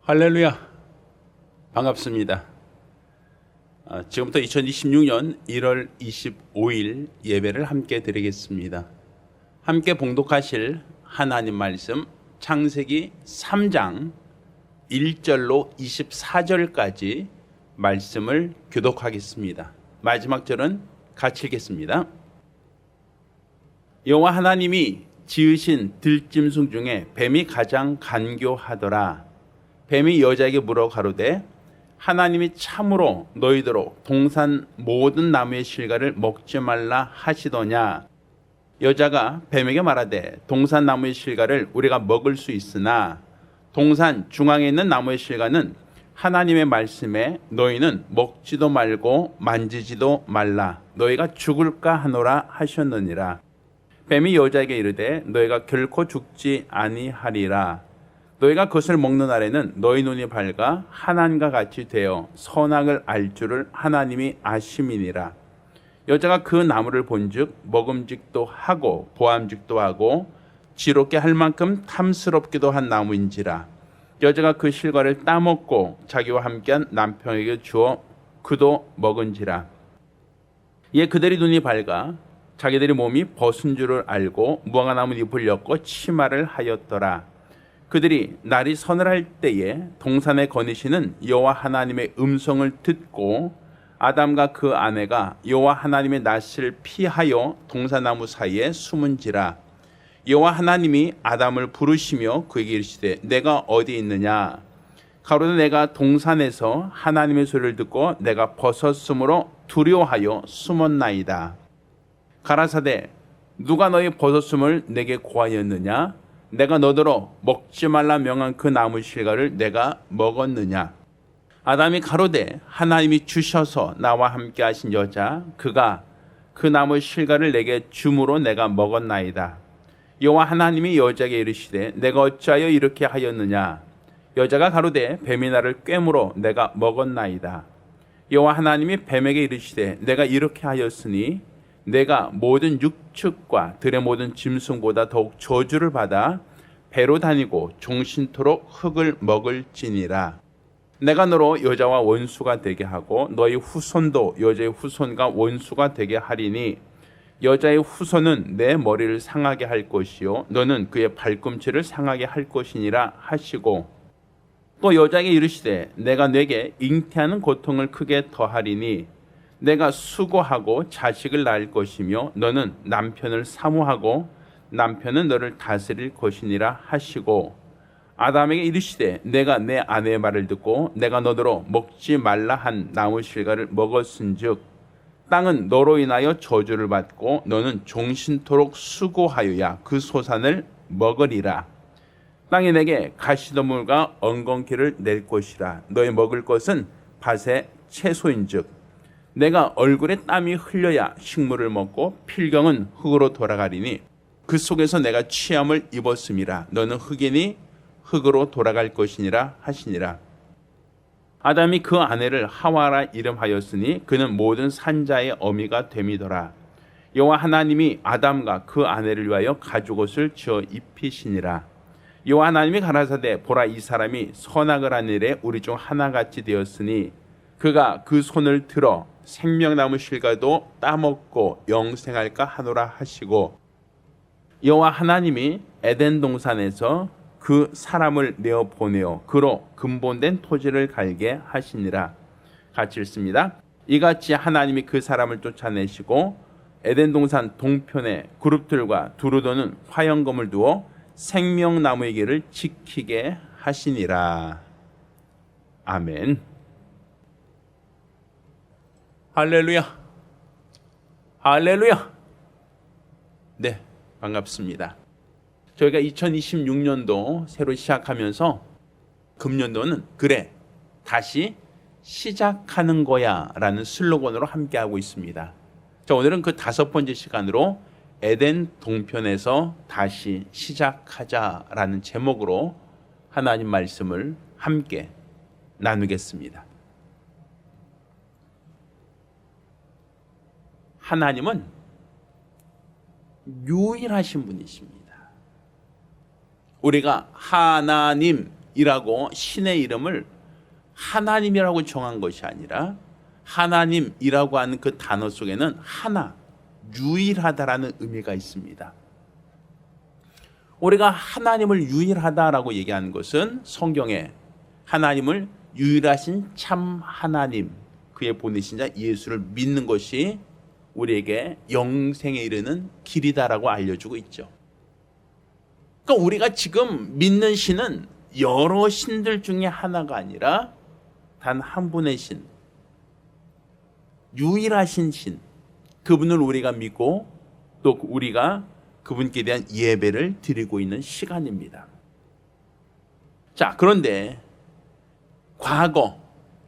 할렐루야, 반갑습니다. 지금부터 2026년 1월 25일 예배를 함께 드리겠습니다. 함께 봉독하실 하나님 말씀 창세기 3장 1절로 24절까지 말씀을 교독하겠습니다. 마지막 절은 같이 읽겠습니다. 여호와 하나님이 지으신 들짐승 중에 뱀이 가장 간교하더라. 뱀이 여자에게 물어 가로되 하나님이 참으로 너희더러 동산 모든 나무의 실과를 먹지 말라 하시더냐. 여자가 뱀에게 말하되 동산 나무의 실과를 우리가 먹을 수 있으나 동산 중앙에 있는 나무의 실과는 하나님의 말씀에 너희는 먹지도 말고 만지지도 말라 너희가 죽을까 하노라 하셨느니라. 뱀이 여자에게 이르되 너희가 결코 죽지 아니하리라. 너희가 그것을 먹는 날에는 너희 눈이 밝아 하나님과 같이 되어 선악을 알 줄을 하나님이 아심이니라. 여자가 그 나무를 본즉 먹음직도 하고 보암직도 하고 지롭게 할 만큼 탐스럽기도 한 나무인지라. 여자가 그 실과를 따먹고 자기와 함께한 남편에게 주어 그도 먹은지라. 이에 그들이 눈이 밝아 자기들의 몸이 벗은 줄을 알고 무화과나무 잎을 엮어 치마를 하였더라. 그들이 날이 서늘할 때에 동산에 거니시는 여호와 하나님의 음성을 듣고 아담과 그 아내가 여호와 하나님의 낯을 피하여 동산나무 사이에 숨은지라. 여호와 하나님이 아담을 부르시며 그에게 이르시되 내가 어디 있느냐. 가로되 내가 동산에서 하나님의 소리를 듣고 내가 벗었으므로 두려워하여 숨었나이다. 가라사대 누가 너희 벗었음을 내게 고하였느냐. 내가 너더러 먹지 말라 명한 그 나무 실과를 내가 먹었느냐. 아담이 가로되 하나님이 주셔서 나와 함께 하신 여자 그가 그 나무 실과를 내게 줌으로 내가 먹었나이다. 여호와 하나님이 여자에게 이르시되 내가 어찌하여 이렇게 하였느냐. 여자가 가로되 뱀이 나를 꿰물어 내가 먹었나이다. 여호와 하나님이 뱀에게 이르시되 내가 이렇게 하였으니 내가 모든 육축과 들의 모든 짐승보다 더욱 저주를 받아 배로 다니고 종신토록 흙을 먹을지니라. 내가 너로 여자와 원수가 되게 하고 너희 후손도 여자의 후손과 원수가 되게 하리니 여자의 후손은 내 머리를 상하게 할 것이요 너는 그의 발꿈치를 상하게 할 것이니라 하시고 또 여자에게 이르시되 내가 네게 잉태하는 고통을 크게 더하리니 내가 수고하고 자식을 낳을 것이며 너는 남편을 사모하고 남편은 너를 다스릴 것이니라 하시고 아담에게 이르시되 내가 내 아내의 말을 듣고 내가 너더러 먹지 말라 한 나무 실과를 먹었은즉 땅은 너로 인하여 저주를 받고 너는 종신토록 수고하여야 그 소산을 먹으리라. 땅이 내게 가시덤불과 엉겅퀴를 낼 것이라. 너희 먹을 것은 밭의 채소인즉 내가 얼굴에 땀이 흘려야 식물을 먹고 필경은 흙으로 돌아가리니 그 속에서 내가 취함을 입었음이라. 너는 흙이니 흙으로 돌아갈 것이니라 하시니라. 아담이 그 아내를 하와라 이름하였으니 그는 모든 산자의 어미가 됨이더라. 여호와 하나님이 아담과 그 아내를 위하여 가죽옷을 지어 입히시니라. 여호와 하나님이 가라사대 보라 이 사람이 선악을 한 일에 우리 중 하나같이 되었으니 그가 그 손을 들어 생명나무 실과도 따먹고 영생할까 하노라 하시고 여호와 하나님이 에덴 동산에서 그 사람을 내어 보내어 그로 근본된 토지를 갈게 하시니라. 같이 읽습니다. 이같이 하나님이 그 사람을 쫓아내시고 에덴 동산 동편에 그룹들과 두루 도는 화영검을 두어 생명나무의 길을 지키게 하시니라. 아멘. 할렐루야, 할렐루야. 네, 반갑습니다. 저희가 2026년도 새로 시작하면서 금년도는 그래, 다시 시작하는 거야 라는 슬로건으로 함께하고 있습니다. 자, 오늘은 그 5번째 시간으로 에덴 동편에서 다시 시작하자 라는 제목으로 하나님 말씀을 함께 나누겠습니다. 하나님은 유일하신 분이십니다. 우리가 하나님 하나님이라고 신의 이름을 하나님이라고 정한 것이 아니라 하나님이라고 하는 그 단어 속에는 하나, 유일하다라는 의미가 있습니다. 우리가 하나님을 유일하다라고 얘기하는 것은 성경에 하나님을 유일하신 참 하나님, 그의 보내신 자 예수를 믿는 것이 우리에게 영생에 이르는 길이다라고 알려주고 있죠. 그러니까 우리가 지금 믿는 신은 여러 신들 중에 하나가 아니라 단 한 분의 신, 유일하신 신, 그분을 우리가 믿고 또 우리가 그분께 대한 예배를 드리고 있는 시간입니다. 자, 그런데 과거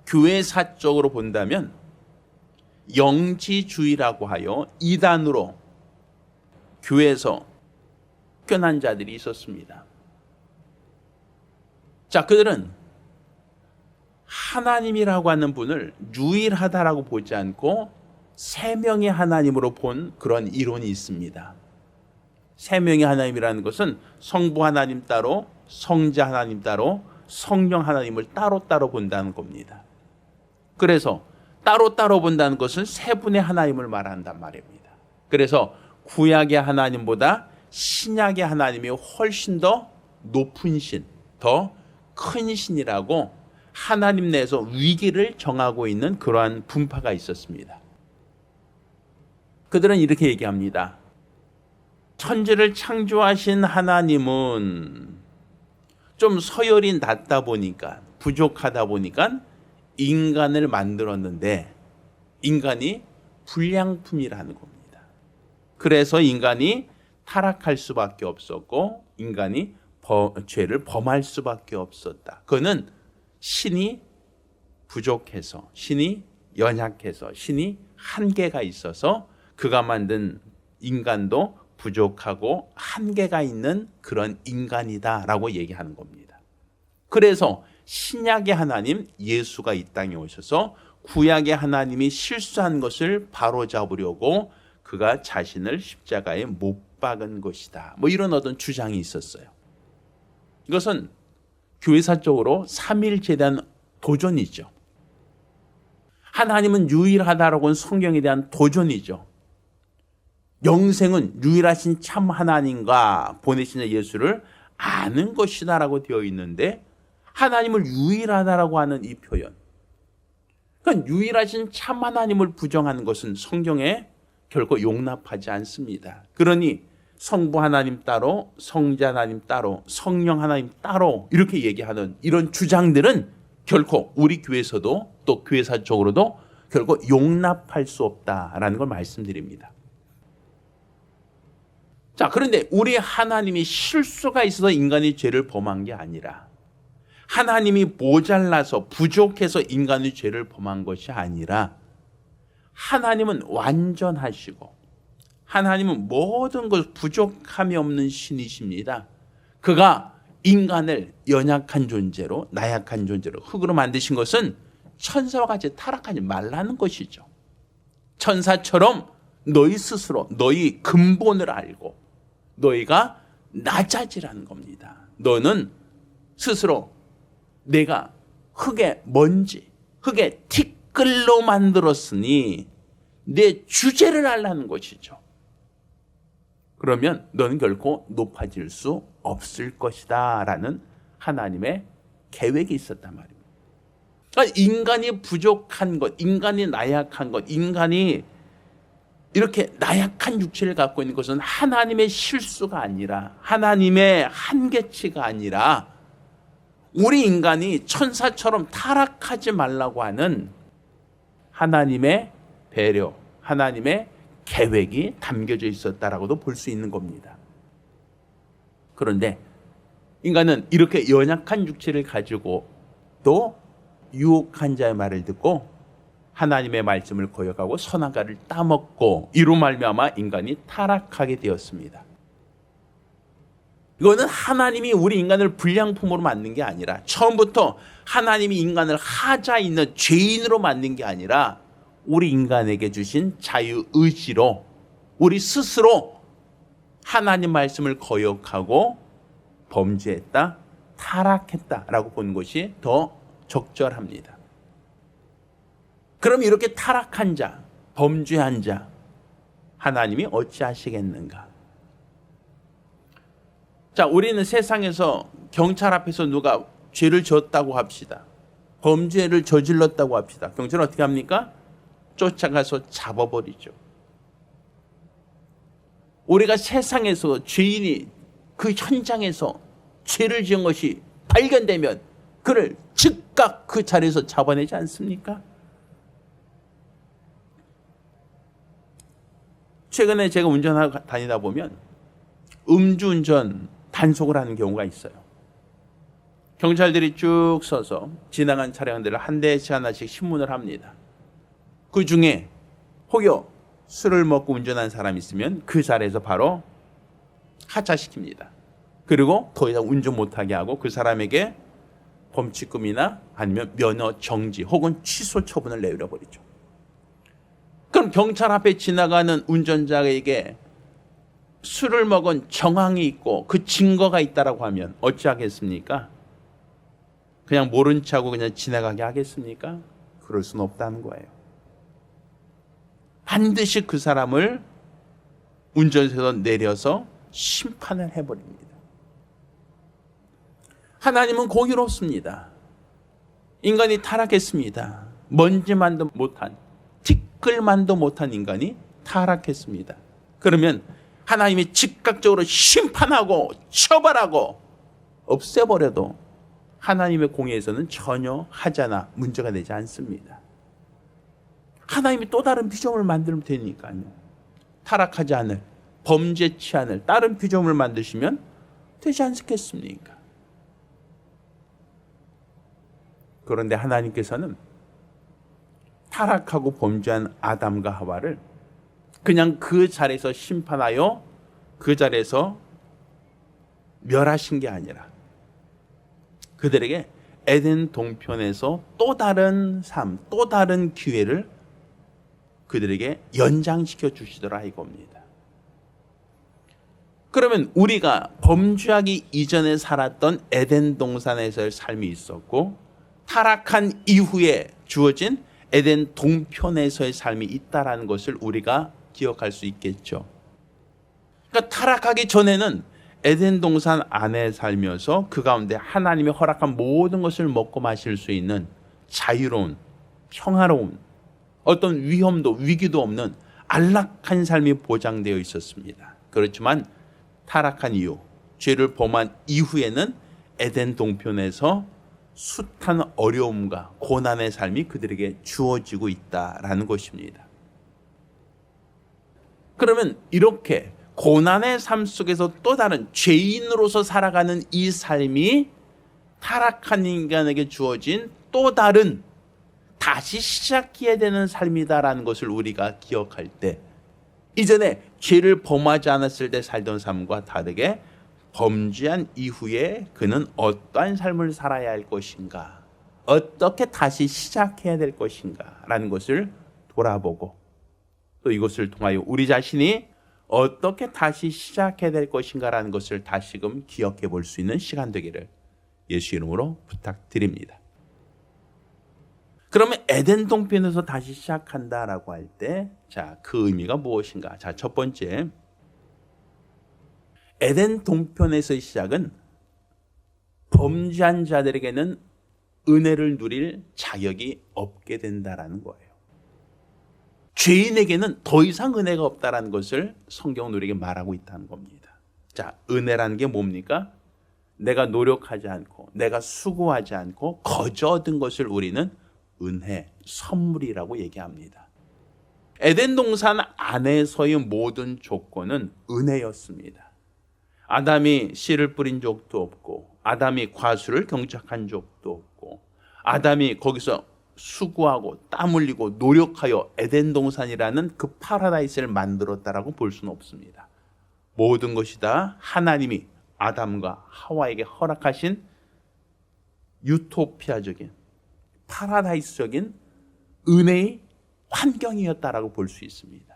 교회사적으로 본다면 영지주의라고 하여 이단으로 교회에서 쫓겨난 자들이 있었습니다. 자, 그들은 하나님이라고 하는 분을 유일하다라고 보지 않고 세 명의 하나님으로 본 그런 이론이 있습니다. 세 명의 하나님이라는 것은 성부 하나님 따로, 성자 하나님 따로, 성령 하나님을 따로따로 본다는 겁니다. 그래서 따로따로 본다는 것은 세 분의 하나님을 말한단 말입니다. 그래서 구약의 하나님보다 신약의 하나님이 훨씬 더 높은 신, 더 큰 신이라고 하나님 내에서 위기를 정하고 있는 그러한 분파가 있었습니다. 그들은 이렇게 얘기합니다. 천지를 창조하신 하나님은 좀 서열이 낮다 보니까, 부족하다 보니까 인간을 만들었는데 인간이 불량품이라는 겁니다. 그래서 인간이 타락할 수밖에 없었고 인간이 죄를 범할 수밖에 없었다. 그거는 신이 부족해서, 신이 연약해서, 신이 한계가 있어서 그가 만든 인간도 부족하고 한계가 있는 그런 인간이다라고 얘기하는 겁니다. 그래서 신약의 하나님 예수가 이 땅에 오셔서 구약의 하나님이 실수한 것을 바로잡으려고 그가 자신을 십자가에 못 박은 것이다. 뭐 이런 어떤 주장이 있었어요. 이것은 교회사적으로 삼위일체에 대한 도전이죠. 하나님은 유일하다라고는 성경에 대한 도전이죠. 영생은 유일하신 참 하나님과 보내신 예수를 아는 것이다라고 되어 있는데 하나님을 유일하다라고 하는 이 표현, 그러니까 유일하신 참 하나님을 부정하는 것은 성경에 결코 용납하지 않습니다. 그러니 성부 하나님 따로, 성자 하나님 따로, 성령 하나님 따로 이렇게 얘기하는 이런 주장들은 결코 우리 교회에서도 또 교회사적으로도 결코 용납할 수 없다라는 걸 말씀드립니다. 자, 그런데 우리 하나님이 실수가 있어서 인간이 죄를 범한 게 아니라 하나님이 모자라서 부족해서 인간이 죄를 범한 것이 아니라 하나님은 완전하시고 하나님은 모든 것 부족함이 없는 신이십니다. 그가 인간을 연약한 존재로, 나약한 존재로 흙으로 만드신 것은 천사와 같이 타락하지 말라는 것이죠. 천사처럼 너희 스스로 너희 근본을 알고 너희가 낮아지라는 겁니다. 너는 스스로 내가 흙의 먼지, 흙의 티끌로 만들었으니 내 주제를 알라는 것이죠. 그러면 너는 결코 높아질 수 없을 것이다 라는 하나님의 계획이 있었단 말입니다. 그러니까 인간이 부족한 것, 인간이 나약한 것, 인간이 이렇게 나약한 육체를 갖고 있는 것은 하나님의 실수가 아니라 하나님의 한계치가 아니라 우리 인간이 천사처럼 타락하지 말라고 하는 하나님의 배려, 하나님의 계획이 담겨져 있었다라고도 볼 수 있는 겁니다. 그런데 인간은 이렇게 연약한 육체를 가지고 또 유혹한 자의 말을 듣고 하나님의 말씀을 거역하고 선악과를 따먹고 이로 말미암아 인간이 타락하게 되었습니다. 이거는 하나님이 우리 인간을 불량품으로 만든 게 아니라 처음부터 하나님이 인간을 하자 있는 죄인으로 만든 게 아니라 우리 인간에게 주신 자유의지로 우리 스스로 하나님 말씀을 거역하고 범죄했다. 타락했다라고 보는 것이 더 적절합니다. 그럼 이렇게 타락한 자, 범죄한 자, 하나님이 어찌하시겠는가? 자, 우리는 세상에서 경찰 앞에서 누가 죄를 졌다고 합시다. 범죄를 저질렀다고 합시다. 경찰은 어떻게 합니까? 쫓아가서 잡아버리죠. 우리가 세상에서 죄인이 그 현장에서 죄를 지은 것이 발견되면 그를 즉각 그 자리에서 잡아내지 않습니까? 최근에 제가 운전하고 다니다 보면 음주운전 단속을 하는 경우가 있어요. 경찰들이 쭉 서서 지나간 차량들을 한 대씩 하나씩 신문을 합니다. 그 중에 혹여 술을 먹고 운전한 사람이 있으면 그 자리에서 바로 하차시킵니다. 그리고 더 이상 운전 못하게 하고 그 사람에게 범칙금이나 아니면 면허 정지 혹은 취소 처분을 내려버리죠. 그럼 경찰 앞에 지나가는 운전자에게 술을 먹은 정황이 있고 그 증거가 있다라고 하면 어찌하겠습니까? 그냥 모른 척하고 그냥 지나가게 하겠습니까? 그럴 수는 없다는 거예요. 반드시 그 사람을 운전석에서 내려서 심판을 해버립니다. 하나님은 공의롭습니다. 인간이 타락했습니다. 먼지만도 못한, 티끌만도 못한 인간이 타락했습니다. 그러면 하나님이 즉각적으로 심판하고 처벌하고 없애버려도 하나님의 공의에서는 전혀 하자나 문제가 되지 않습니다. 하나님이 또 다른 피조물을 만들면 되니까요. 타락하지 않을, 범죄치 않을 다른 피조물을 만드시면 되지 않겠습니까? 그런데 하나님께서는 타락하고 범죄한 아담과 하와를 그냥 그 자리에서 심판하여 그 자리에서 멸하신 게 아니라 그들에게 에덴 동편에서 또 다른 삶, 또 다른 기회를 그들에게 연장시켜 주시더라 이겁니다. 그러면 우리가 범죄하기 이전에 살았던 에덴 동산에서의 삶이 있었고 타락한 이후에 주어진 에덴 동편에서의 삶이 있다라는 것을 우리가 기억할 수 있겠죠. 그러니까 타락하기 전에는 에덴 동산 안에 살면서 그 가운데 하나님이 허락한 모든 것을 먹고 마실 수 있는 자유로운, 평화로운, 어떤 위험도 위기도 없는 안락한 삶이 보장되어 있었습니다. 그렇지만 타락한 이후, 죄를 범한 이후에는 에덴 동편에서 숱한 어려움과 고난의 삶이 그들에게 주어지고 있다라는 것입니다. 그러면 이렇게 고난의 삶 속에서 또 다른 죄인으로서 살아가는 이 삶이 타락한 인간에게 주어진 또 다른 다시 시작해야 되는 삶이다라는 것을 우리가 기억할 때 이전에 죄를 범하지 않았을 때 살던 삶과 다르게 범죄한 이후에 그는 어떠한 삶을 살아야 할 것인가, 어떻게 다시 시작해야 될 것인가 라는 것을 돌아보고 또 이것을 통하여 우리 자신이 어떻게 다시 시작해야 될 것인가 라는 것을 다시금 기억해 볼 수 있는 시간 되기를 예수 이름으로 부탁드립니다. 그러면 에덴 동편에서 다시 시작한다라고 할 때, 자, 그 의미가 무엇인가? 자, 첫 번째, 에덴 동편에서의 시작은 범죄한 자들에게는 은혜를 누릴 자격이 없게 된다라는 거예요. 죄인에게는 더 이상 은혜가 없다라는 것을 성경은 우리에게 말하고 있다는 겁니다. 자, 은혜라는 게 뭡니까? 내가 노력하지 않고, 내가 수고하지 않고 거저 얻은 것을 우리는 은혜, 선물이라고 얘기합니다. 에덴 동산 안에서의 모든 조건은 은혜였습니다. 아담이 씨를 뿌린 적도 없고, 아담이 과수를 경작한 적도 없고, 아담이 거기서 수고하고 땀 흘리고 노력하여 에덴 동산이라는 그 파라다이스를 만들었다라고 볼 수는 없습니다. 모든 것이 다 하나님이 아담과 하와에게 허락하신 유토피아적인 파라다이스적인 은혜의 환경이었다라고 볼 수 있습니다.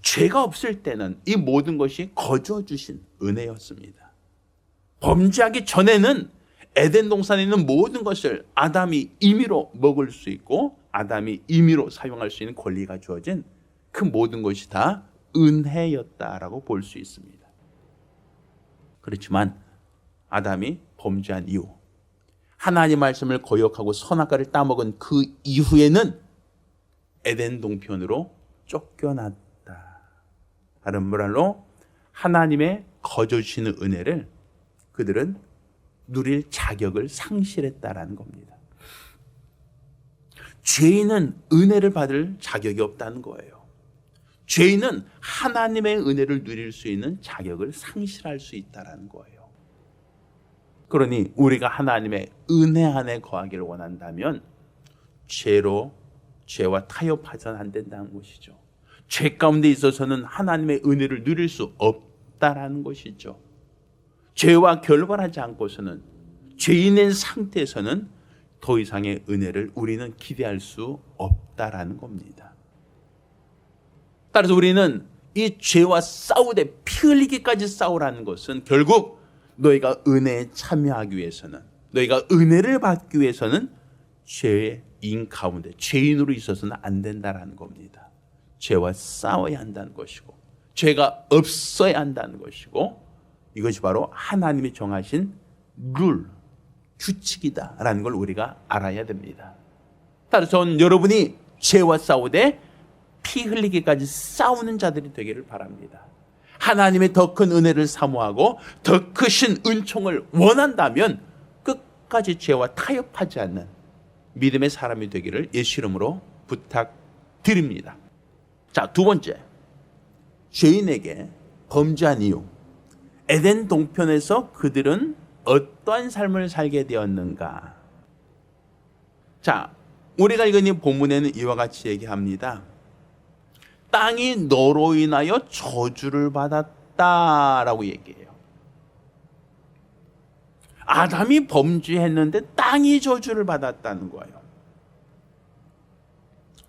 죄가 없을 때는 이 모든 것이 거저 주신 은혜였습니다. 범죄하기 전에는 에덴 동산에 있는 모든 것을 아담이 임의로 먹을 수 있고 아담이 임의로 사용할 수 있는 권리가 주어진 그 모든 것이 다 은혜였다라고 볼 수 있습니다. 그렇지만 아담이 범죄한 이후 하나님 말씀을 거역하고 선악과를 따먹은 그 이후에는 에덴 동편으로 쫓겨났다. 다른 말로 하나님의 거저 주시는 은혜를 그들은 누릴 자격을 상실했다라는 겁니다. 죄인은 은혜를 받을 자격이 없다는 거예요. 죄인은 하나님의 은혜를 누릴 수 있는 자격을 상실할 수 있다는 거예요. 그러니 우리가 하나님의 은혜 안에 거하기를 원한다면 죄와 타협하서는 안 된다는 것이죠. 죄 가운데 있어서는 하나님의 은혜를 누릴 수 없다라는 것이죠. 죄와 결벌하지 않고서는 죄인의 상태에서는 더 이상의 은혜를 우리는 기대할 수 없다라는 겁니다. 따라서 우리는 이 죄와 싸우되 피 흘리기까지 싸우라는 것은 결국 너희가 은혜에 참여하기 위해서는, 너희가 은혜를 받기 위해서는 죄인 가운데 죄인으로 있어서는 안 된다라는 겁니다. 죄와 싸워야 한다는 것이고 죄가 없어야 한다는 것이고 이것이 바로 하나님이 정하신 룰, 규칙이다라는 걸 우리가 알아야 됩니다. 따라서 저는 여러분이 죄와 싸우되 피 흘리기까지 싸우는 자들이 되기를 바랍니다. 하나님의 더 큰 은혜를 사모하고 더 크신 은총을 원한다면 끝까지 죄와 타협하지 않는 믿음의 사람이 되기를 예수 이름으로 부탁드립니다. 자, 두 번째, 죄인에게 범죄한 이유. 에덴 동편에서 그들은 어떠한 삶을 살게 되었는가? 자, 우리가 읽은 이 본문에는 이와 같이 얘기합니다. 땅이 너로 인하여 저주를 받았다라고 얘기해요. 아담이 범죄했는데 땅이 저주를 받았다는 거예요.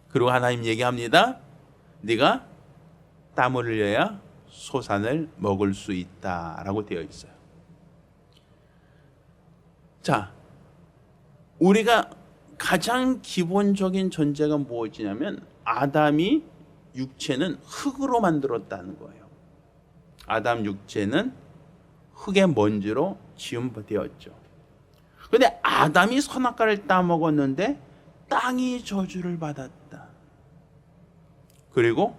그리고 하나님 얘기합니다. 네가 땀을 흘려야 소산을 먹을 수 있다라고 되어 있어요. 자, 우리가 가장 기본적인 전제가 무엇이냐면 아담이 육체는 흙으로 만들었다는 거예요. 아담 육체는 흙의 먼지로 지음되었죠. 그런데 아담이 선악과를 따먹었는데 땅이 저주를 받았다. 그리고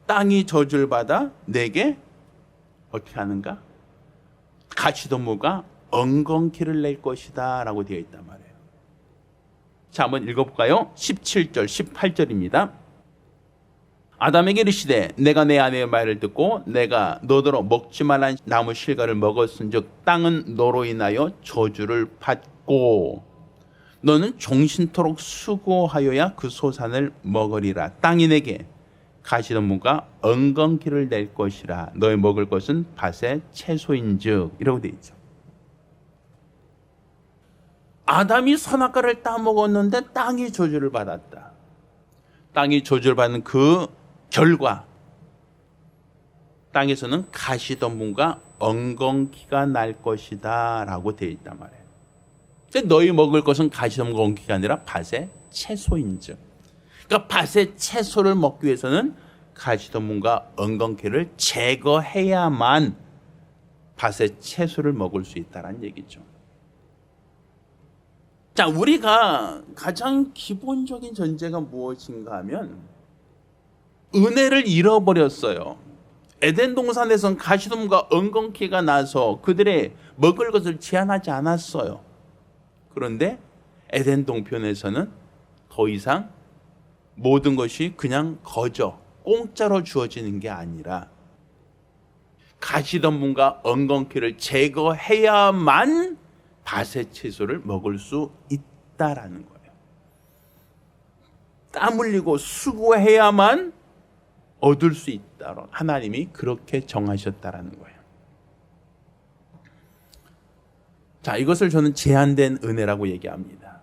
땅이 저주를 받아 내게 어떻게 하는가? 가시덤불과 엉겅퀴를 낼 것이다 라고 되어 있단 말이에요. 자, 한번 읽어볼까요? 17절 18절입니다. 아담에게 이르시되 내가 내 아내의 말을 듣고 내가 너더러 먹지 말란 나무 실과를 먹었은즉 땅은 너로 인하여 저주를 받고 너는 종신토록 수고하여야 그 소산을 먹으리라. 땅이 내게 가시덤불과 엉겅퀴를 낼 것이라. 너의 먹을 것은 밭의 채소인즉 이라고 되어 있죠. 아담이 선악과를 따먹었는데 땅이 저주를 받았다. 땅이 저주를 받는 그 결과 땅에서는 가시덤불과 엉겅퀴가 날 것이다 라고 되어 있단 말이에요. 너희 먹을 것은 가시덤불과 엉겅퀴가 아니라 밭의 채소인즉. 그러니까 밭의 채소를 먹기 위해서는 가시덤불과 엉겅퀴를 제거해야만 밭의 채소를 먹을 수 있다는 얘기죠. 자, 우리가 가장 기본적인 전제가 무엇인가 하면 은혜를 잃어버렸어요. 에덴 동산에선 가시덤불과 엉겅퀴가 나서 그들의 먹을 것을 제한하지 않았어요. 그런데 에덴 동편에서는 더 이상 모든 것이 그냥 거저 공짜로 주어지는 게 아니라 가시덤불과 엉겅퀴를 제거해야만 밭의 채소를 먹을 수 있다라는 거예요. 땀 흘리고 수고해야만 얻을 수 있다. 하나님이 그렇게 정하셨다라는 거예요. 자, 이것을 저는 제한된 은혜라고 얘기합니다.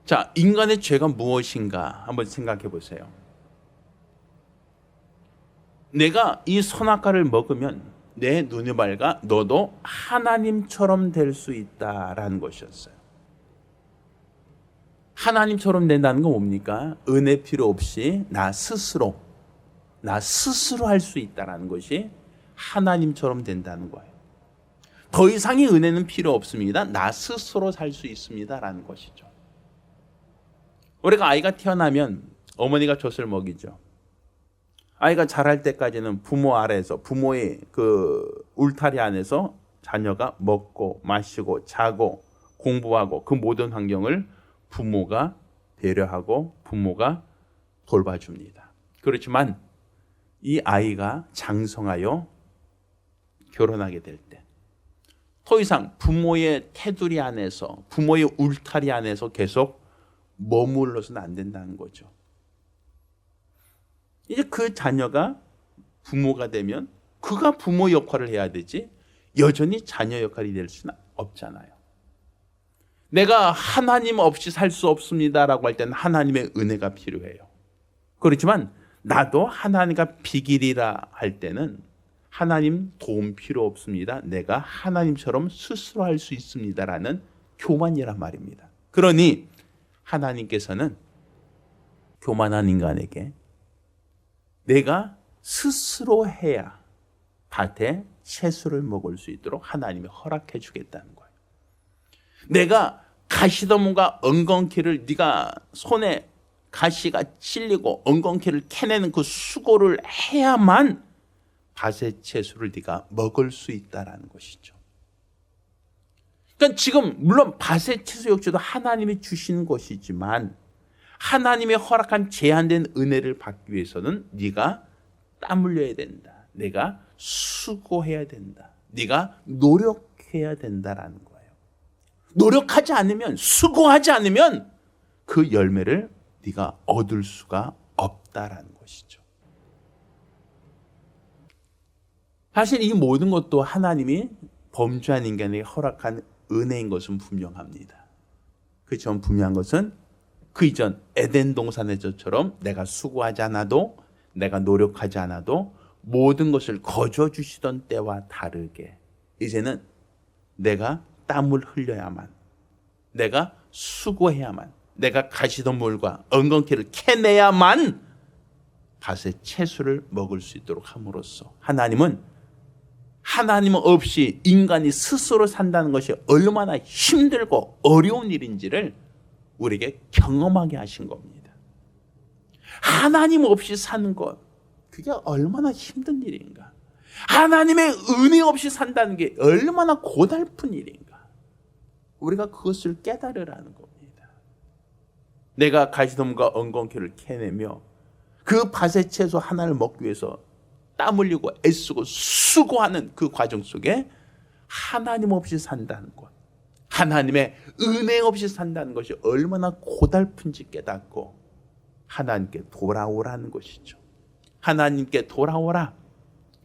자, 인간의 죄가 무엇인가 한번 생각해 보세요. 내가 이 선악과를 먹으면 내 눈이 밝아 너도 하나님처럼 될 수 있다라는 것이었어요. 하나님처럼 된다는 건 뭡니까? 은혜 필요 없이 나 스스로 할 수 있다라는 것이 하나님처럼 된다는 거예요. 더 이상의 은혜는 필요 없습니다. 나 스스로 살 수 있습니다라는 것이죠. 우리가 아이가 태어나면 어머니가 젖을 먹이죠. 아이가 자랄 때까지는 부모 아래에서, 부모의 그 울타리 안에서 자녀가 먹고 마시고 자고 공부하고 그 모든 환경을 부모가 배려하고 부모가 돌봐줍니다. 그렇지만 이 아이가 장성하여 결혼하게 될 때 더 이상 부모의 테두리 안에서, 부모의 울타리 안에서 계속 머물러서는 안 된다는 거죠. 이제 그 자녀가 부모가 되면 그가 부모 역할을 해야 되지 여전히 자녀 역할이 될 수는 없잖아요. 내가 하나님 없이 살 수 없습니다라고 할 때는 하나님의 은혜가 필요해요. 그렇지만 나도 하나님과 비길이라 할 때는 하나님 도움 필요 없습니다. 내가 하나님처럼 스스로 할 수 있습니다라는 교만이란 말입니다. 그러니 하나님께서는 교만한 인간에게 내가 스스로 해야 밭에 채소를 먹을 수 있도록 하나님이 허락해 주겠다는 거예요. 내가 가시덤과 엉겅퀴를 네가 손에 가시가 찔리고 엉겅퀴를 캐내는 그 수고를 해야만 밭의 채소를 네가 먹을 수 있다라는 것이죠. 그러니까 지금 물론 밭의 채소 역시도 하나님이 주시는 것이지만 하나님의 허락한 제한된 은혜를 받기 위해서는 네가 땀 흘려야 된다. 내가 수고해야 된다. 네가 노력해야 된다라는 거예요. 노력하지 않으면, 수고하지 않으면 그 열매를 네가 얻을 수가 없다라는 것이죠. 사실 이 모든 것도 하나님이 범죄한 인간에게 허락한 은혜인 것은 분명합니다. 그렇지만 분명한 것은 그 이전 에덴 동산에서처럼 내가 수고하지 않아도, 내가 노력하지 않아도 모든 것을 거저 주시던 때와 다르게 이제는 내가 땀을 흘려야만, 내가 수고해야만, 내가 가시덤불과 엉겅퀴를 캐내야만 밭의 채소를 먹을 수 있도록 함으로써 하나님 없이 인간이 스스로 산다는 것이 얼마나 힘들고 어려운 일인지를 우리에게 경험하게 하신 겁니다. 하나님 없이 사는 것, 그게 얼마나 힘든 일인가. 하나님의 은혜 없이 산다는 게 얼마나 고달픈 일인가. 우리가 그것을 깨달으라는 겁니다. 내가 가시덤과 엉겅퀴를 캐내며 그 밭의 채소 하나를 먹기 위해서 땀 흘리고 애쓰고 수고하는 그 과정 속에 하나님 없이 산다는 것, 하나님의 은혜 없이 산다는 것이 얼마나 고달픈지 깨닫고 하나님께 돌아오라는 것이죠. 하나님께 돌아오라.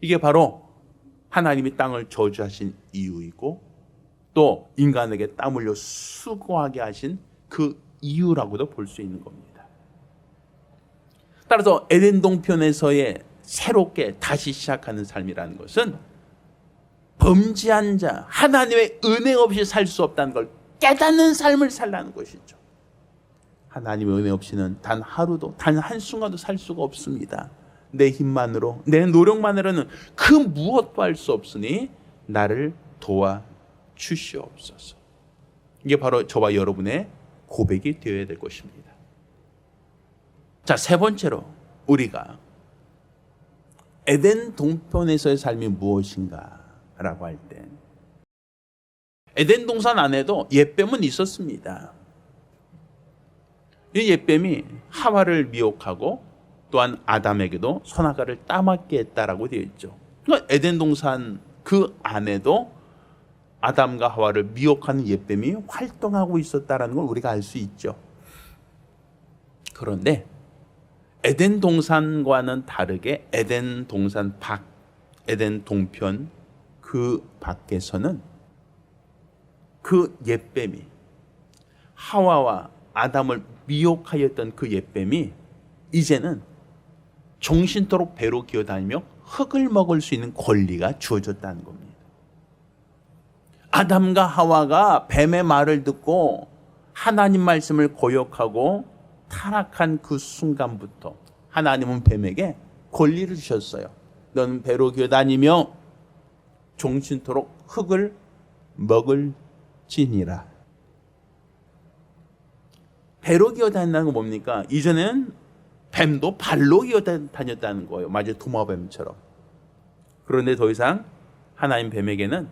이게 바로 하나님이 땅을 저주하신 이유이고 또 인간에게 땀 흘려 수고하게 하신 그 이유라고도 볼 수 있는 겁니다. 따라서 에덴 동편에서의 새롭게 다시 시작하는 삶이라는 것은 범죄한 자, 하나님의 은혜 없이 살 수 없다는 걸 깨닫는 삶을 살라는 것이죠. 하나님의 은혜 없이는 단 하루도, 단 한순간도 살 수가 없습니다. 내 힘만으로, 내 노력만으로는 그 무엇도 할 수 없으니 나를 도와주시옵소서. 이게 바로 저와 여러분의 고백이 되어야 될 것입니다. 자, 세 번째로 우리가 에덴 동편에서의 삶이 무엇인가 라고 할 때 에덴 동산 안에도 옛뱀은 있었습니다. 이 옛뱀이 하와를 미혹하고 또한 아담에게도 선악과를 따먹게 했다라고 되어 있죠. 그러니까 에덴 동산 그 안에도 아담과 하와를 미혹하는 옛뱀이 활동하고 있었다라는 걸 우리가 알 수 있죠. 그런데 에덴 동산과는 다르게 에덴 동산 밖, 에덴 동편 그 밖에서는 그 옛뱀이 하와와 아담을 미혹하였던 그 옛뱀이 이제는 종신토록 배로 기어다니며 흙을 먹을 수 있는 권리가 주어졌다는 겁니다. 아담과 하와가 뱀의 말을 듣고 하나님 말씀을 거역하고 타락한 그 순간부터 하나님은 뱀에게 권리를 주셨어요. 너는 배로 기어다니며 종신토록 흙을 먹을지니라. 배로 기어다닌다는 건 뭡니까? 이전에는 뱀도 발로 기어다녔다는 거예요. 마치 도마뱀처럼. 그런데 더 이상 하나님 뱀에게는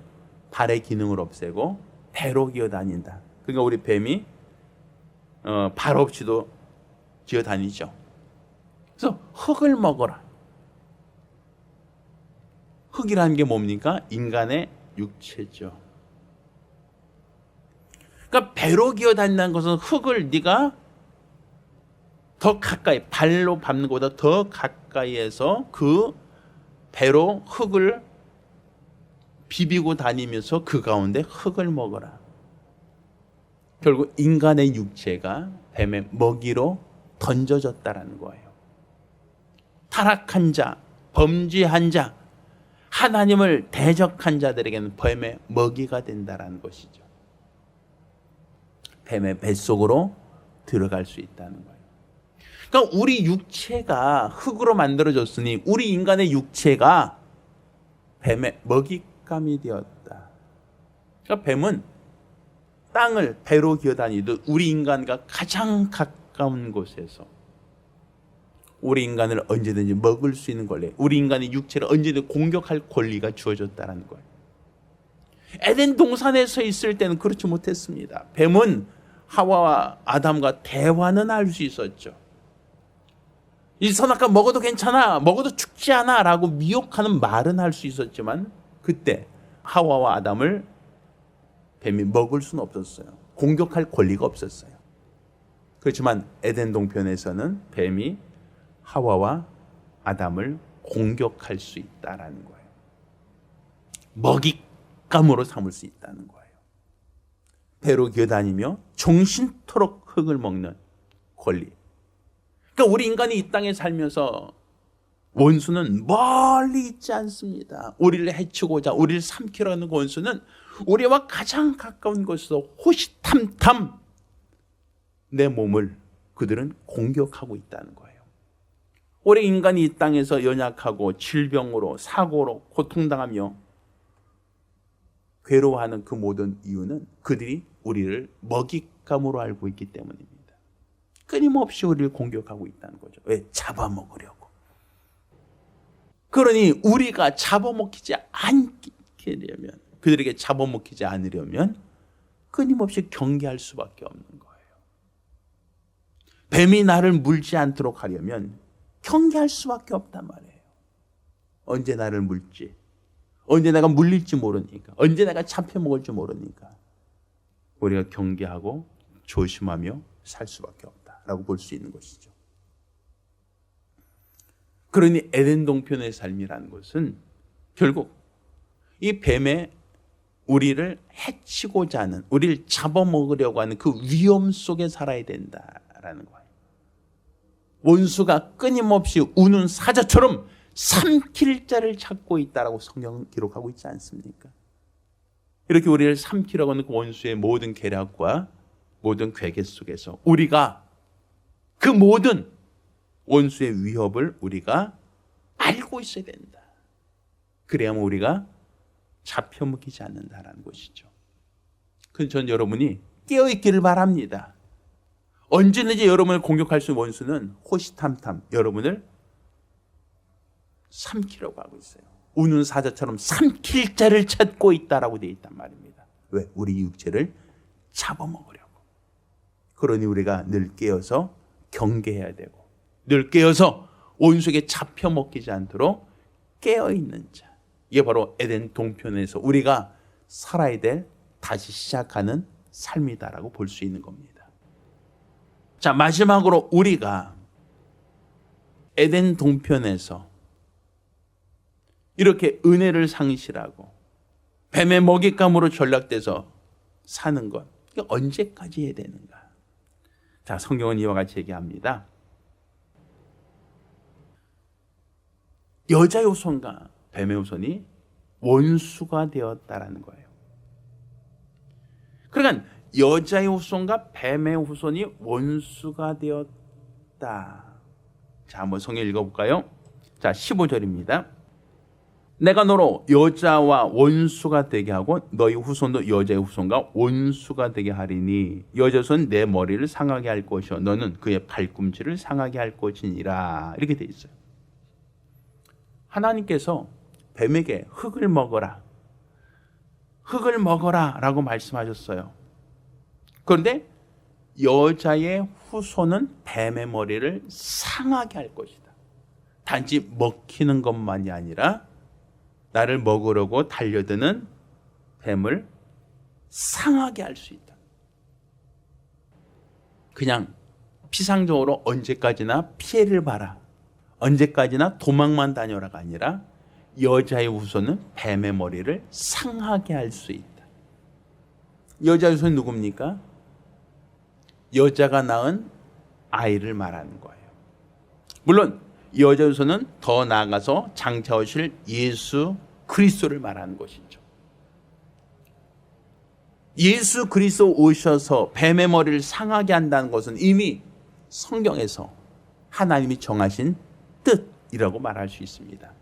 발의 기능을 없애고 배로 기어다닌다. 그러니까 우리 뱀이 발 없이도 기어다니죠. 그래서 흙을 먹어라. 흙이라는 게 뭡니까? 인간의 육체죠. 그러니까 배로 기어다닌다는 것은 흙을 네가 더 가까이, 발로 밟는 것보다 더 가까이에서 그 배로 흙을 비비고 다니면서 그 가운데 흙을 먹어라. 결국 인간의 육체가 뱀의 먹이로 던져졌다라는 거예요. 타락한 자, 범죄한 자, 하나님을 대적한 자들에게는 뱀의 먹이가 된다라는 것이죠. 뱀의 뱃속으로 들어갈 수 있다는 거예요. 그러니까 우리 육체가 흙으로 만들어졌으니 우리 인간의 육체가 뱀의 먹잇감이 되었다. 그러니까 뱀은 땅을 배로 기어다니듯 우리 인간과 가장 가까운 곳에서 우리 인간을 언제든지 먹을 수 있는 권리, 우리 인간의 육체를 언제든지 공격할 권리가 주어졌다는 거예요. 에덴 동산에서 있을 때는 그렇지 못했습니다. 뱀은 하와와 아담과 대화는 할 수 있었죠. 이 선악과 먹어도 괜찮아, 먹어도 죽지 않아 라고 미혹하는 말은 할 수 있었지만 그때 하와와 아담을 뱀이 먹을 수는 없었어요. 공격할 권리가 없었어요. 그렇지만 에덴 동편에서는 뱀이 하와와 아담을 공격할 수 있다라는 거예요. 먹잇감으로 삼을 수 있다는 거예요. 배로 기어다니며 종신토록 흙을 먹는 권리. 그러니까 우리 인간이 이 땅에 살면서 원수는 멀리 있지 않습니다. 우리를 해치고자 우리를 삼키려 하는 원수는 우리와 가장 가까운 곳에서 호시탐탐 내 몸을 그들은 공격하고 있다는 거예요. 우리 인간이 이 땅에서 연약하고 질병으로 사고로 고통당하며 괴로워하는 그 모든 이유는 그들이 우리를 먹잇감으로 알고 있기 때문입니다. 끊임없이 우리를 공격하고 있다는 거죠. 왜? 잡아먹으려고. 그러니 우리가 잡아먹히지 않게 되면, 그들에게 잡아먹히지 않으려면 끊임없이 경계할 수밖에 없는 거예요. 뱀이 나를 물지 않도록 하려면 경계할 수밖에 없단 말이에요. 언제 나를 물지, 언제 내가 물릴지 모르니까, 언제 내가 잡혀먹을지 모르니까 우리가 경계하고 조심하며 살 수밖에 없다라고 볼 수 있는 것이죠. 그러니 에덴 동편의 삶이라는 것은 결국 이 뱀의 우리를 해치고자 하는, 우리를 잡아먹으려고 하는 그 위험 속에 살아야 된다라는 거예요. 원수가 끊임없이 우는 사자처럼 삼킬 자를 찾고 있다라고 성경은 기록하고 있지 않습니까? 이렇게 우리를 삼키려고 하는 그 원수의 모든 계략과 모든 괴계 속에서 우리가 그 모든 원수의 위협을 우리가 알고 있어야 된다. 그래야만 우리가 잡혀먹히지 않는다라는 것이죠. 그래서 전 여러분이 깨어있기를 바랍니다. 언제든지 여러분을 공격할 수 있는 원수는 호시탐탐 여러분을 삼키려고 하고 있어요. 우는 사자처럼 삼킬 자를 찾고 있다라고 되어 있단 말입니다. 왜? 우리 육체를 잡아먹으려고. 그러니 우리가 늘 깨어서 경계해야 되고, 늘 깨어서 원수에게 잡혀먹히지 않도록 깨어있는 자. 이게 바로 에덴 동편에서 우리가 살아야 될, 다시 시작하는 삶이다라고 볼 수 있는 겁니다. 자, 마지막으로 우리가 에덴 동편에서 이렇게 은혜를 상실하고 뱀의 먹잇감으로 전락돼서 사는 것, 이게 언제까지 해야 되는가? 자, 성경은 이와 같이 얘기합니다. 여자의 후손과 뱀의 후손이 원수가 되었다라는 거예요. 그러니까 여자의 후손과 뱀의 후손이 원수가 되었다. 자, 한번 성경 읽어볼까요? 자, 15절입니다. 내가 너로 여자와 원수가 되게 하고 너희 후손도 여자의 후손과 원수가 되게 하리니 여자 후손은 내 머리를 상하게 할 것이요 너는 그의 발꿈치를 상하게 할 것이니라. 이렇게 돼 있어요. 하나님께서 뱀에게 흙을 먹어라, 흙을 먹어라 라고 말씀하셨어요. 그런데 여자의 후손은 뱀의 머리를 상하게 할 것이다. 단지 먹히는 것만이 아니라 나를 먹으려고 달려드는 뱀을 상하게 할 수 있다. 그냥 피상적으로 언제까지나 피해를 봐라, 언제까지나 도망만 다녀라가 아니라 여자의 후손은 뱀의 머리를 상하게 할 수 있다. 여자의 후손이 누굽니까? 여자가 낳은 아이를 말하는 거예요. 물론 여자의 후손은 더 나아가서 장차오실 예수 그리스도를 말하는 것이죠. 예수 그리스도 오셔서 뱀의 머리를 상하게 한다는 것은 이미 성경에서 하나님이 정하신 뜻이라고 말할 수 있습니다.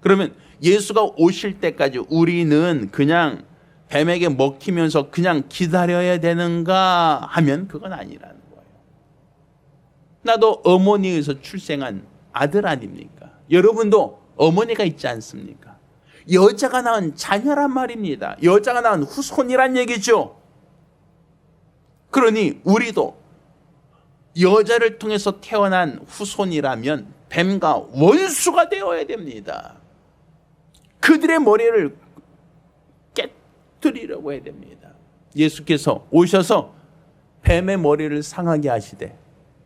그러면 예수가 오실 때까지 우리는 그냥 뱀에게 먹히면서 그냥 기다려야 되는가 하면 그건 아니라는 거예요. 나도 어머니에서 출생한 아들 아닙니까? 여러분도 어머니가 있지 않습니까? 여자가 낳은 자녀란 말입니다. 여자가 낳은 후손이란 얘기죠. 그러니 우리도 여자를 통해서 태어난 후손이라면 뱀과 원수가 되어야 됩니다. 그들의 머리를 깨뜨리려고 해야 됩니다. 예수께서 오셔서 뱀의 머리를 상하게 하시되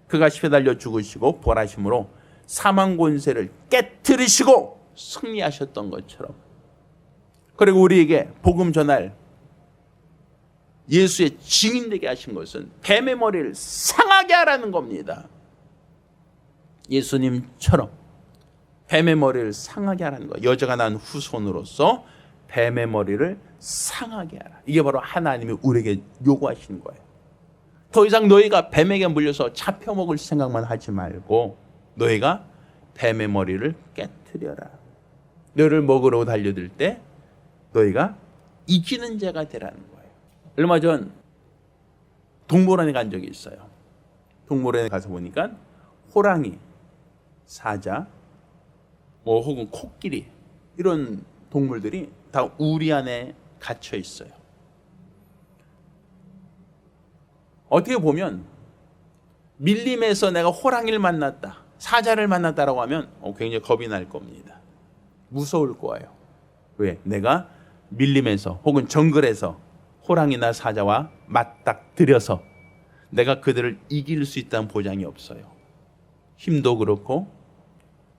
그가 십에 달려 죽으시고 부활하심으로 사망 권세를 깨뜨리시고 승리하셨던 것처럼, 그리고 우리에게 복음 전할 예수의 증인되게 하신 것은 뱀의 머리를 상하게 하라는 겁니다. 예수님처럼 뱀의 머리를 상하게 하라는 거예요. 여자가 낳은 후손으로서 뱀의 머리를 상하게 하라. 이게 바로 하나님이 우리에게 요구하시는 거예요. 더 이상 너희가 뱀에게 물려서 잡혀먹을 생각만 하지 말고 너희가 뱀의 머리를 깨트려라. 너희를 먹으러 달려들 때 너희가 이기는 자가 되라는 거예요. 얼마 전 동물원에 간 적이 있어요. 동물원에 가서 보니까 호랑이, 사자, 혹은 코끼리 이런 동물들이 다 우리 안에 갇혀 있어요. 어떻게 보면 밀림에서 내가 호랑이를 만났다, 사자를 만났다라고 하면 굉장히 겁이 날 겁니다. 무서울 거예요. 왜? 내가 밀림에서 혹은 정글에서 호랑이나 사자와 맞닥뜨려서 내가 그들을 이길 수 있다는 보장이 없어요. 힘도 그렇고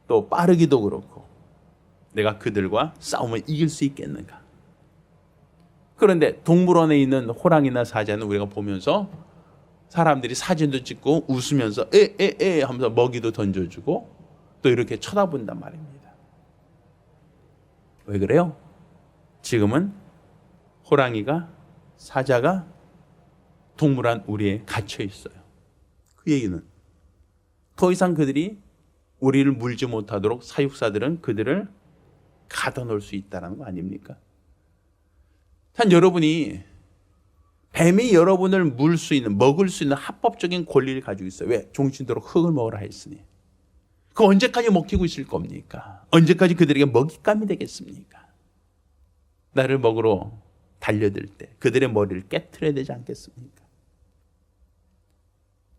또 빠르기도 그렇고 내가 그들과 싸움을 이길 수 있겠는가? 그런데 동물원에 있는 호랑이나 사자는 우리가 보면서 사람들이 사진도 찍고 웃으면서 에에에 하면서 먹이도 던져주고 또 이렇게 쳐다본단 말입니다. 왜 그래요? 지금은 호랑이가, 사자가 동물원 우리에 갇혀 있어요. 그 얘기는 더 이상 그들이 우리를 물지 못하도록 사육사들은 그들을 가둬놓을 수 있다는 거 아닙니까? 단 여러분이 뱀이 여러분을 물 수 있는, 먹을 수 있는 합법적인 권리를 가지고 있어요. 왜? 종신도록 흙을 먹으라 했으니. 그 언제까지 먹히고 있을 겁니까? 언제까지 그들에게 먹잇감이 되겠습니까? 나를 먹으러 달려들 때 그들의 머리를 깨트려야 되지 않겠습니까?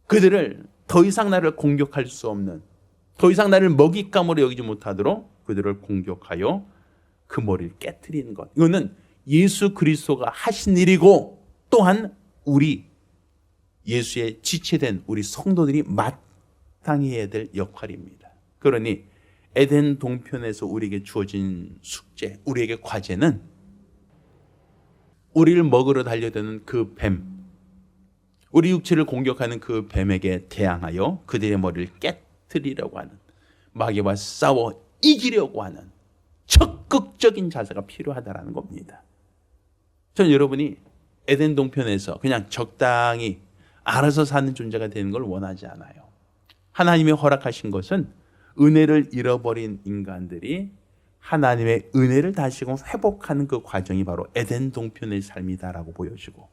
그들을 더 이상 나를 공격할 수 없는, 더 이상 나를 먹잇감으로 여기지 못하도록 그들을 공격하여 그 머리를 깨트리는 것. 이거는 예수 그리스도가 하신 일이고 또한 우리 예수의 지체된 우리 성도들이 마땅히 해야 될 역할입니다. 그러니 에덴 동편에서 우리에게 주어진 숙제, 우리에게 과제는 우리를 먹으러 달려드는 그 뱀, 우리 육체를 공격하는 그 뱀에게 대항하여 그들의 머리를 깨뜨리려고 하는, 마귀와 싸워 이기려고 하는 적극적인 자세가 필요하다는 겁니다. 저는 여러분이 에덴 동편에서 그냥 적당히 알아서 사는 존재가 되는 걸 원하지 않아요. 하나님이 허락하신 것은 은혜를 잃어버린 인간들이 하나님의 은혜를 다시금 회복하는 그 과정이 바로 에덴 동편의 삶이다라고 보여지고,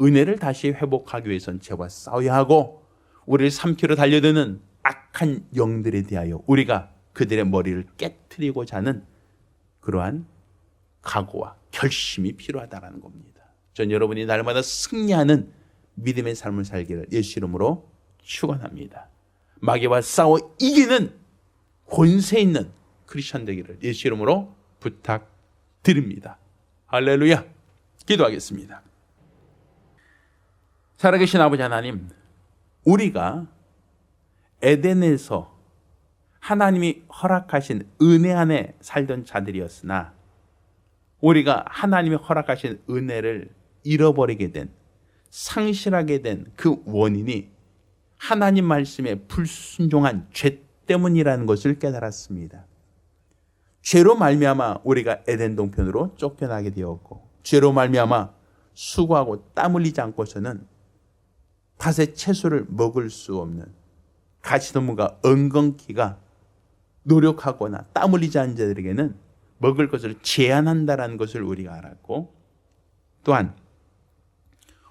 은혜를 다시 회복하기 위해서는 죄와 싸워야 하고, 우리를 삼키러 달려드는 악한 영들에 대하여 우리가 그들의 머리를 깨트리고자 하는 그러한 각오와 결심이 필요하다는 겁니다. 전 여러분이 날마다 승리하는 믿음의 삶을 살기를 예수 이름으로 축원합니다. 마귀와 싸워 이기는 권세 있는 크리스천 되기를 예수 이름으로 부탁드립니다. 할렐루야. 기도하겠습니다. 살아계신 아버지 하나님, 우리가 에덴에서 하나님이 허락하신 은혜 안에 살던 자들이었으나 우리가 하나님이 허락하신 은혜를 잃어버리게 된, 상실하게 된 그 원인이 하나님 말씀에 불순종한 죄 때문이라는 것을 깨달았습니다. 죄로 말미암아 우리가 에덴 동편으로 쫓겨나게 되었고, 죄로 말미암아 수고하고 땀 흘리지 않고서는 탓의 채소를 먹을 수 없는 가시덤불과 엉겅퀴가 노력하거나 땀 흘리지 않은 자들에게는 먹을 것을 제한한다는 것을 우리가 알았고, 또한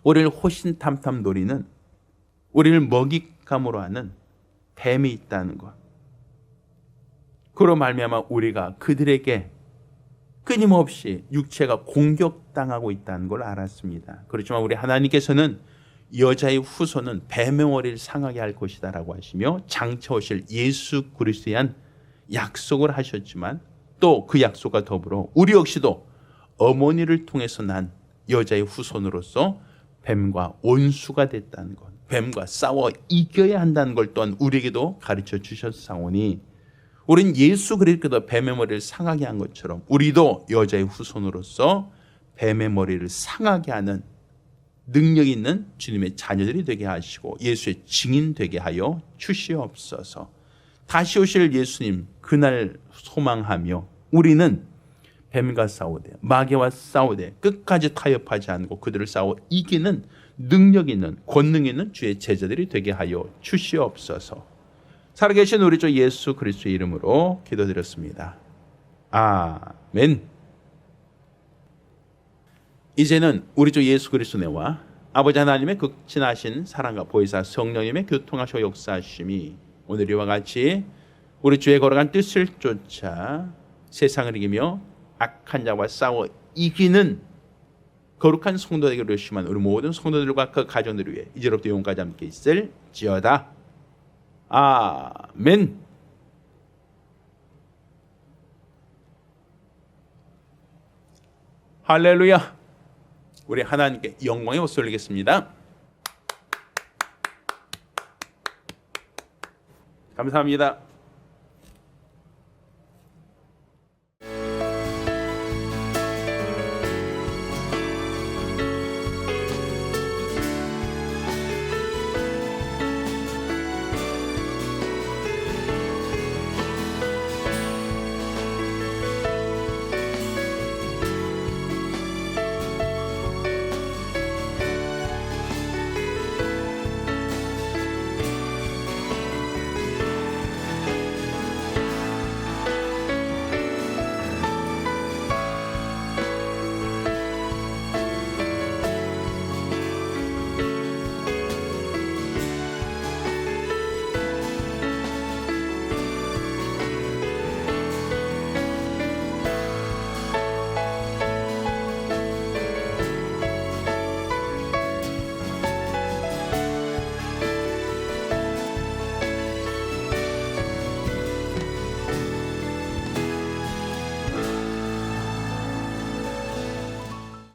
우리를 호신탐탐 노리는, 우리를 먹잇감으로 하는 뱀이 있다는 것, 그로 말미암아 우리가 그들에게 끊임없이 육체가 공격당하고 있다는 걸 알았습니다. 그렇지만 우리 하나님께서는 여자의 후손은 뱀의 머리를 상하게 할 것이다 라고 하시며 장차 오실 예수 그리스도에 대한 약속을 하셨지만, 또 그 약속과 더불어 우리 역시도 어머니를 통해서 난 여자의 후손으로서 뱀과 원수가 됐다는 것, 뱀과 싸워 이겨야 한다는 걸 또한 우리에게도 가르쳐 주셨사오니, 우린 예수 그리스도가 뱀의 머리를 상하게 한 것처럼 우리도 여자의 후손으로서 뱀의 머리를 상하게 하는 능력 있는 주님의 자녀들이 되게 하시고 예수의 증인 되게 하여 주시옵소서. 다시 오실 예수님 그날 소망하며 우리는 뱀과 싸우되 마귀와 싸우되 끝까지 타협하지 않고 그들을 싸워 이기는 능력 있는 권능 있는 주의 제자들이 되게 하여 주시옵소서. 살아계신 우리 주 예수 그리스도의 이름으로 기도드렸습니다. 아멘. 이제는 우리 주 예수 그리스도의 은혜와 아버지 하나님의 극진하신 사랑과 보혜사 성령님의 교통하시고 역사하심이 오늘 이와 같이 우리 주의 걸어간 뜻을 쫓아 세상을 이기며 악한 자와 싸워 이기는 거룩한 성도에게 이루시면 우리 모든 성도들과 그 가정들을 위해 이제로부터 영원까지 함께 있을지어다. 아멘. 할렐루야. 우리 하나님께 영광의 박수 올리겠습니다. 감사합니다.